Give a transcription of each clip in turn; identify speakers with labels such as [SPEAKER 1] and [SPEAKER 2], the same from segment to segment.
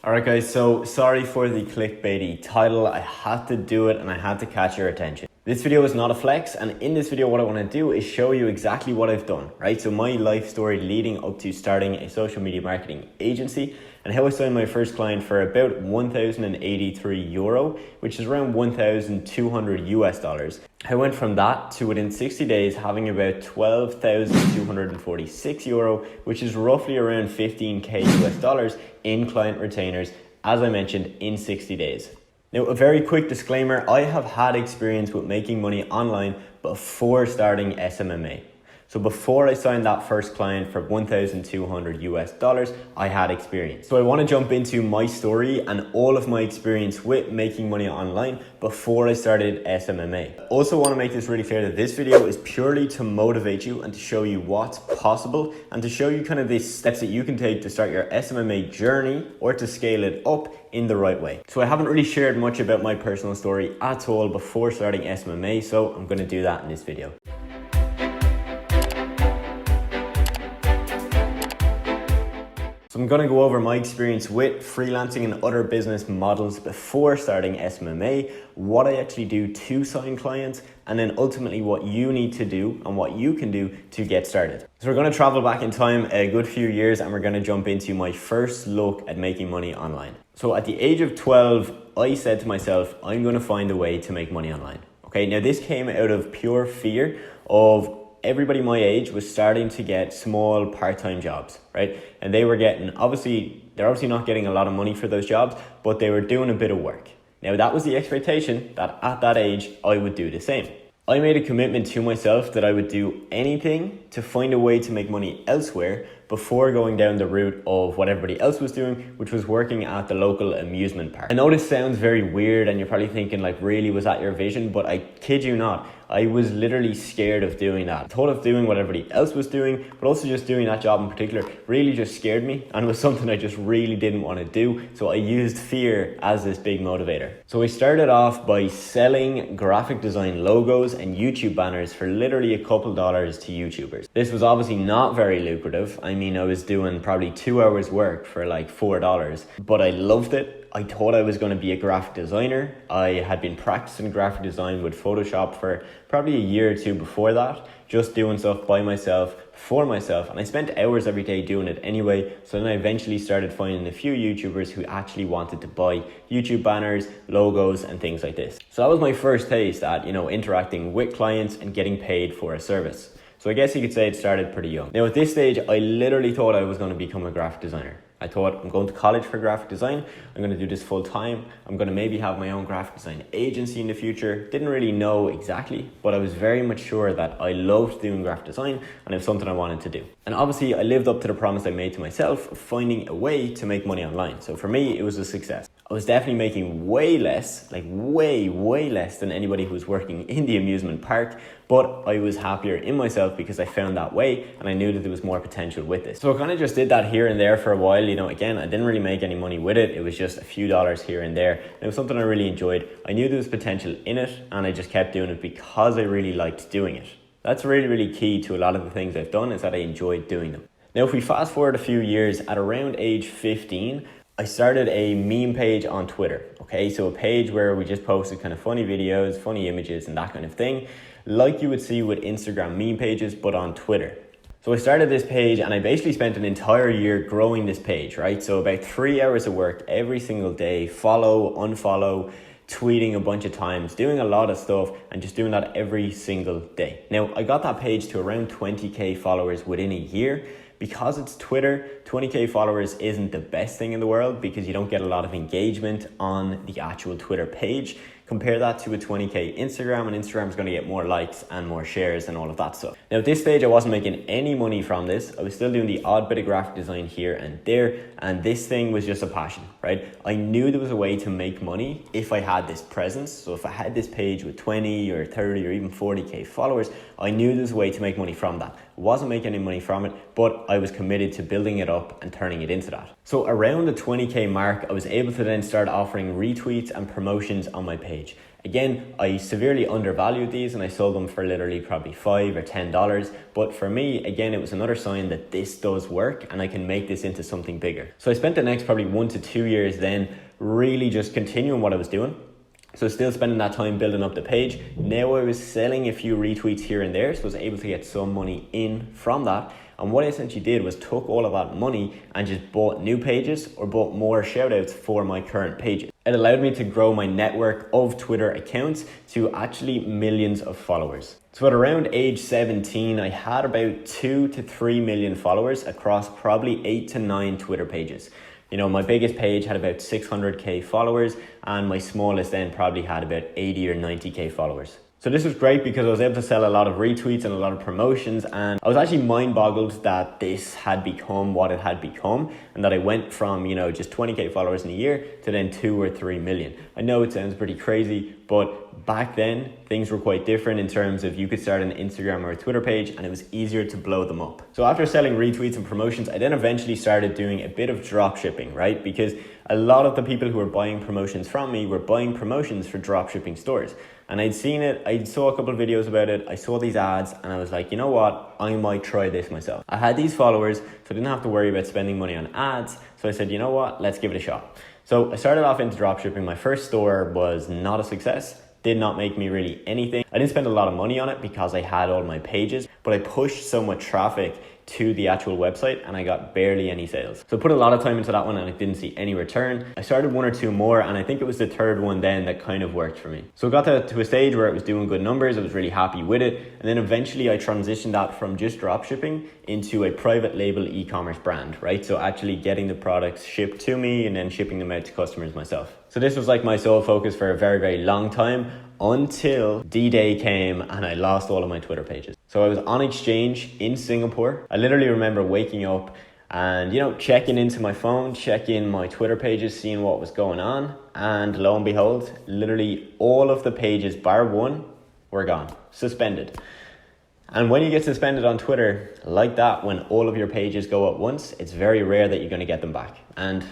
[SPEAKER 1] Alright guys, so sorry for the clickbaity title. I had to do it and I had to catch your attention. This video is not a flex, and in this video what I want to do is show you exactly what I've done, right? So my life story leading up to starting a social media marketing agency and how I signed my first client for about 1,083 euro, which is around 1,200 US dollars. I went from that to within 60 days having about 12,246 euro, which is roughly around 15k US dollars in client retainers, as I mentioned, in 60 days. Now, a very quick disclaimer, I have had experience with making money online before starting SMMA. So before I signed that first client for 1,200 US dollars, I had experience. So I want to jump into my story and all of my experience with making money online before I started SMMA. I also want to make this really clear that this video is purely to motivate you and to show you what's possible and to show you kind of the steps that you can take to start your SMMA journey or to scale it up in the right way. So I haven't really shared much about my personal story at all before starting SMMA, so I'm going to do that in this video. So I'm going to go over my experience with freelancing and other business models before starting SMMA, what I actually do to sign clients, and then ultimately what you need to do and what you can do to get started. So we're going to travel back in time a good few years and we're going to jump into my first look at making money online. So at the age of 12, I said to myself, I'm going to find a way to make money online. Okay, now this came out of pure fear of everybody my age was starting to get small part-time jobs, right? And they were getting, they're obviously not getting a lot of money for those jobs, but they were doing a bit of work. Now that was the expectation that at that age, I would do the same. I made a commitment to myself that I would do anything to find a way to make money elsewhere before going down the route of what everybody else was doing, which was working at the local amusement park. I know this sounds very weird and you're probably thinking like, really, was that your vision? But I kid you not, I was literally scared of doing that. The thought of doing what everybody else was doing, but also just doing that job in particular, really just scared me and was something I just really didn't want to do. So I used fear as this big motivator. So I started off by selling graphic design logos and YouTube banners for literally a couple dollars to YouTubers. This was obviously not very lucrative. I mean, I was doing probably 2 hours work for like $4, but I loved it. I thought I was going to be a graphic designer. I had been practicing graphic design with Photoshop for probably a year or two before that, just doing stuff by myself, for myself. And I spent hours every day doing it anyway. So then I eventually started finding a few YouTubers who actually wanted to buy YouTube banners, logos, and things like this. So that was my first taste at, interacting with clients and getting paid for a service. So I guess you could say it started pretty young. Now at this stage, I literally thought I was going to become a graphic designer. I thought, I'm going to college for graphic design. I'm going to do this full time. I'm going to maybe have my own graphic design agency in the future. Didn't really know exactly, but I was very much sure that I loved doing graphic design and it was something I wanted to do. And obviously I lived up to the promise I made to myself of finding a way to make money online. So for me, it was a success. I was definitely making way less, like way less than anybody who was working in the amusement park, but I was happier in myself because I found that way and I knew that there was more potential with this. So I kind of just did that here and there for a while. Again, I didn't really make any money with it. It was just a few dollars here and there. And it was something I really enjoyed. I knew there was potential in it and I just kept doing it because I really liked doing it. That's really key to a lot of the things I've done, is that I enjoyed doing them. Now, if we fast forward a few years, at around age 15, I started a meme page on Twitter. Okay, so a page where we just posted kind of funny videos, funny images and that kind of thing, like you would see with Instagram meme pages, but on Twitter. So I started this page and I basically spent an entire year growing this page, right? So about 3 hours of work every single day, follow, unfollow, tweeting a bunch of times, doing a lot of stuff and just doing that every single day. Now, I got that page to around 20k followers within a year. Because it's Twitter, 20k followers isn't the best thing in the world because you don't get a lot of engagement on the actual Twitter page. Compare that to a 20k Instagram, and Instagram is going to get more likes and more shares and all of that stuff. Now at this stage, I wasn't making any money from this. I was still doing the odd bit of graphic design here and there, and this thing was just a passion, right? I knew there was a way to make money if I had this presence. So if I had this page with 20 or 30 or even 40k followers, I knew there was a way to make money from that. I wasn't making any money from it, but I was committed to building it up and turning it into that. So around the 20k mark, I was able to then start offering retweets and promotions on my page. page. Again, I severely undervalued these and I sold them for literally probably $5 or $10. But for me, again, it was another sign that this does work and I can make this into something bigger. So I spent the next probably 1 to 2 years then really just continuing what I was doing. So still spending that time building up the page. Now I was selling a few retweets here and there, so I was able to get some money in from that. And what I essentially did was took all of that money and just bought new pages or bought more shoutouts for my current pages. It allowed me to grow my network of Twitter accounts to actually millions of followers. So at around age 17, I had about 2 to 3 million followers across probably 8 to 9 Twitter pages. You know, my biggest page had about 600k followers and my smallest then probably had about 80 or 90k followers. So this was great because I was able to sell a lot of retweets and a lot of promotions, and I was actually mind boggled that this had become what it had become and that I went from, you know, just 20k followers in a year to then 2 or 3 million. I know it sounds pretty crazy, but back then things were quite different in terms of you could start an Instagram or a Twitter page and it was easier to blow them up. So after selling retweets and promotions, I then eventually started doing a bit of drop shipping, right? Because a lot of the people who were buying promotions from me were buying promotions for drop shipping stores. And I'd seen it, I saw a couple of videos about it, I saw these ads and I was like, you know what, I might try this myself. I had these followers, so I didn't have to worry about spending money on ads. So I said, you know what, let's give it a shot. So I started off into dropshipping. My first store was not a success, did not make me really anything. I didn't spend a lot of money on it because I had all my pages, but I pushed so much traffic to the actual website and I got barely any sales. So I put a lot of time into that one and I didn't see any return. I started 1 or 2 more and I think it was the third one then that kind of worked for me. So I got to a stage where it was doing good numbers. I was really happy with it. And then eventually I transitioned that from just drop shipping into a private label e-commerce brand, right? So actually getting the products shipped to me and then shipping them out to customers myself. So this was like my sole focus for a very, very long time until D-Day came and I lost all of my Twitter pages. So I was on exchange in Singapore. I literally remember waking up and, you know, checking into my phone, checking my Twitter pages, seeing what was going on. And lo and behold, literally all of the pages bar one were gone, suspended. And when you get suspended on Twitter like that, when all of your pages go at once, it's very rare that you're going to get them back. And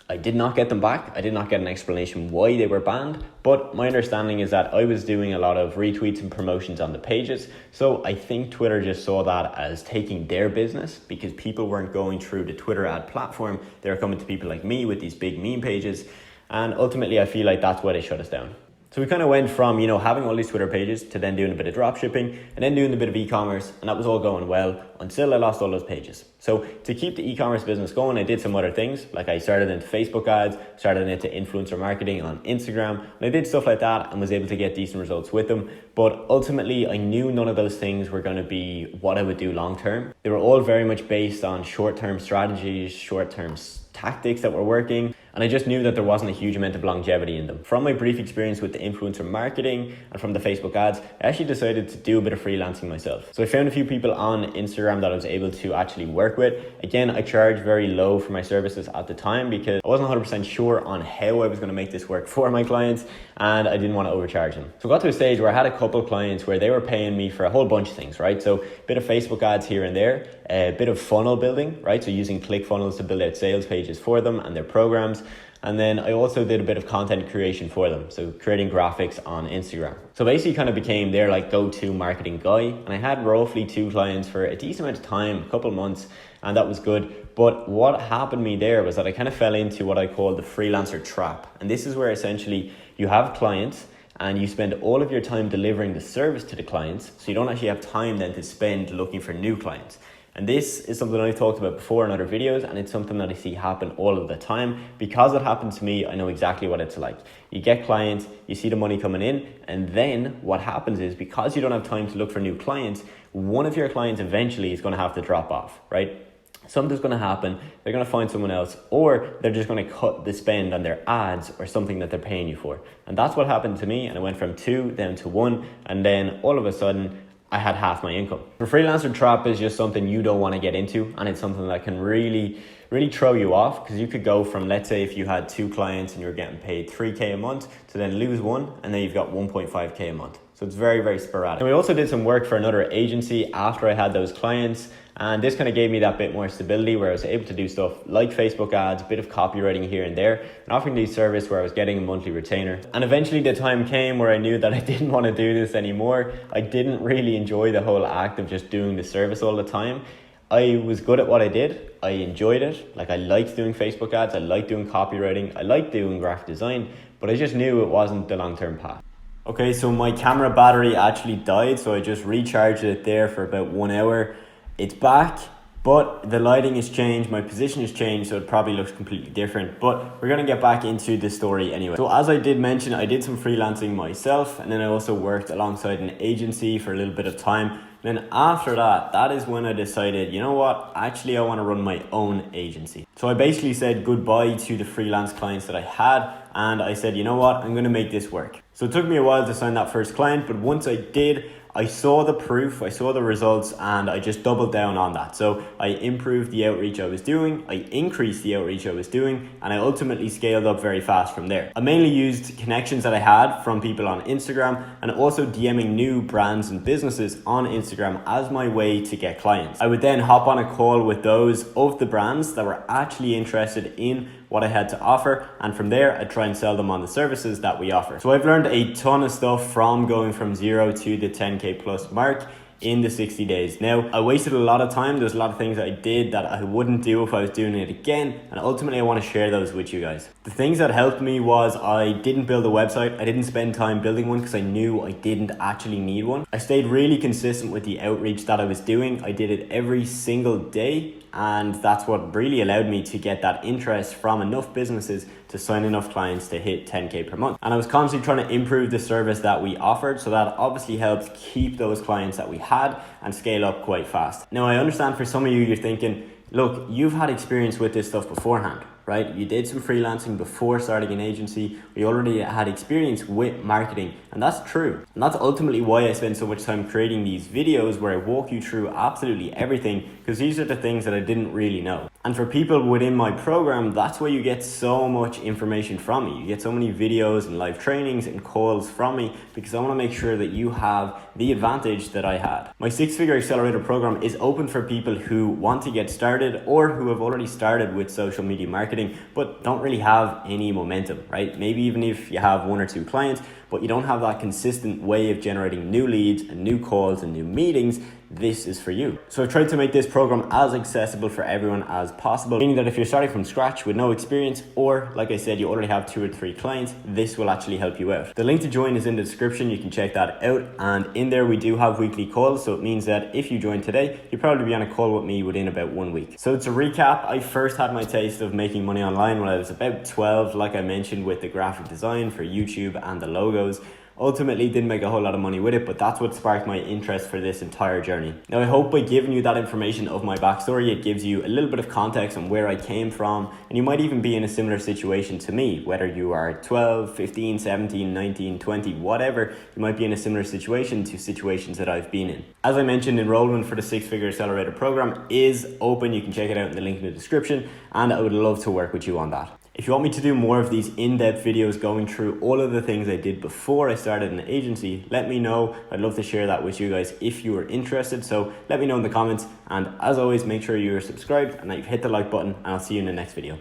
[SPEAKER 1] I did not get them back. I did not get an explanation why they were banned, but my understanding is that I was doing a lot of retweets and promotions on the pages. So I think Twitter just saw that as taking their business because people weren't going through the Twitter ad platform. They were coming to people like me with these big meme pages. And ultimately, I feel like that's why they shut us down. So we kind of went from, you know, having all these Twitter pages to then doing a bit of drop shipping and then doing a bit of e-commerce, and that was all going well until I lost all those pages. So to keep the e-commerce business going, I did some other things. Like I started into Facebook ads, started into influencer marketing on Instagram, and I did stuff like that and was able to get decent results with them. But ultimately, I knew none of those things were going to be what I would do long term. They were all very much based on short-term strategies, short-term tactics that were working, and I just knew that there wasn't a huge amount of longevity in them. From my brief experience with the influencer marketing and from the Facebook ads, I actually decided to do a bit of freelancing myself. So I found a few people on Instagram that I was able to actually work with. Again, I charged very low for my services at the time because I wasn't 100% sure on how I was going to make this work for my clients, and I didn't want to overcharge them. So I got to a stage where I had a couple clients where they were paying me for a whole bunch of things, right? So a bit of Facebook ads here and there, a bit of funnel building, right? So using ClickFunnels to build out sales pages for them and their programs. And then I also did a bit of content creation for them. So creating graphics on Instagram. So basically kind of became their like go-to marketing guy. And I had roughly 2 clients for a decent amount of time, a couple of months, and that was good. But what happened to me there was that I kind of fell into what I call the freelancer trap. And this is where essentially you have clients and you spend all of your time delivering the service to the clients. So you don't actually have time then to spend looking for new clients. And this is something I've talked about before in other videos, and it's something that I see happen all of the time. Because it happened to me, I know exactly what it's like. You get clients, you see the money coming in, and then what happens is because you don't have time to look for new clients, one of your clients eventually is going to have to drop off, right? Something's going to happen, they're going to find someone else, or they're just going to cut the spend on their ads or something that they're paying you for. And that's what happened to me, and I went from 2 down to 1, and then all of a sudden, I had half my income. The Freelancer Trap is just something you don't want to get into, and it's something that can really throw you off, because you could go from, let's say if you had 2 clients and you're getting paid 3K a month to then lose 1 and then you've got 1.5K a month. So it's very sporadic. And we also did some work for another agency after I had those clients, And this kind of gave me that bit more stability where I was able to do stuff like Facebook ads, a bit of copywriting here and there, and offering these service where I was getting a monthly retainer. And eventually the time came where I knew that I didn't want to do this anymore. I didn't really enjoy the whole act of just doing the service all the time. I was good at what I did. I enjoyed it. Like, I liked doing Facebook ads. I liked doing copywriting. I liked doing graphic design, but I just knew it wasn't the long-term path. Okay, so my camera battery actually died, so I just recharged it there for about 1 hour. It's back, but the lighting has changed, my position has changed, so it probably looks completely different, but we're gonna get back into the story anyway. So as I did mention, I did some freelancing myself, and then I also worked alongside an agency for a little bit of time. And then after that, that is when I decided, you know what, actually I wanna run my own agency. So I basically said goodbye to the freelance clients that I had, and I said, you know what, I'm gonna make this work. So it took me a while to sign that first client, but once I did, I saw the proof, I saw the results, and I just doubled down on that. So I improved the outreach I was doing, I increased the outreach I was doing, and I ultimately scaled up very fast from there. I mainly used connections that I had from people on Instagram and also DMing new brands and businesses on Instagram as my way to get clients. I would then hop on a call with those of the brands that were actually interested in what I had to offer, and from there I'd try and sell them on the services that we offer. So I've learned a ton of stuff from going from 0 to the 10K plus mark in the 60 days. Now, I wasted a lot of time. There's a lot of things that I did that I wouldn't do if I was doing it again, and ultimately I want to share those with you guys. The things that helped me was I didn't build a website. I didn't spend time building one because I knew I didn't actually need one. I stayed really consistent with the outreach that I was doing. I did it every single day, and that's what really allowed me to get that interest from enough businesses to sign enough clients to hit 10K per month. And I was constantly trying to improve the service that we offered, so that obviously helps keep those clients that we had and scale up quite fast. Now, I understand for some of you, you're thinking, look, you've had experience with this stuff beforehand, right? You did some freelancing before starting an agency. We already had experience with marketing, and that's true. And that's ultimately why I spend so much time creating these videos where I walk you through absolutely everything, because these are the things that I didn't really know. And for people within my program, that's where you get so much information from me. You get so many videos and live trainings and calls from me, because I want to make sure that you have the advantage that I had. My 6-figure accelerator program is open for people who want to get started or who have already started with social media marketing but don't really have any momentum, right? Maybe even if you have 1 or 2 clients, but you don't have that consistent way of generating new leads and new calls and new meetings, this is for you. So I've tried to make this program as accessible for everyone as possible, meaning that if you're starting from scratch with no experience, or like I said, you already have 2 or 3 clients, this will actually help you out. The link to join is in the description. You can check that out. And in there, we do have weekly calls. So it means that if you join today, you'll probably be on a call with me within about 1 week. So to recap, I first had my taste of making money online when I was about 12, like I mentioned, with the graphic design for YouTube and the logos. Ultimately didn't make a whole lot of money with it, but that's what sparked my interest for this entire journey. Now, I hope by giving you that information of my backstory, it gives you a little bit of context on where I came from, and you might even be in a similar situation to me, whether you are 12, 15, 17, 19, 20, whatever, you might be in a similar situation to situations that I've been in. As I mentioned, enrollment for the 6-figure accelerator program is open. You can check it out in the link in the description, and I would love to work with you on that. If you want me to do more of these in-depth videos going through all of the things I did before I started an agency, let me know. I'd love to share that with you guys if you are interested. So let me know in the comments. And as always, make sure you're subscribed and that you've hit the like button, and I'll see you in the next video.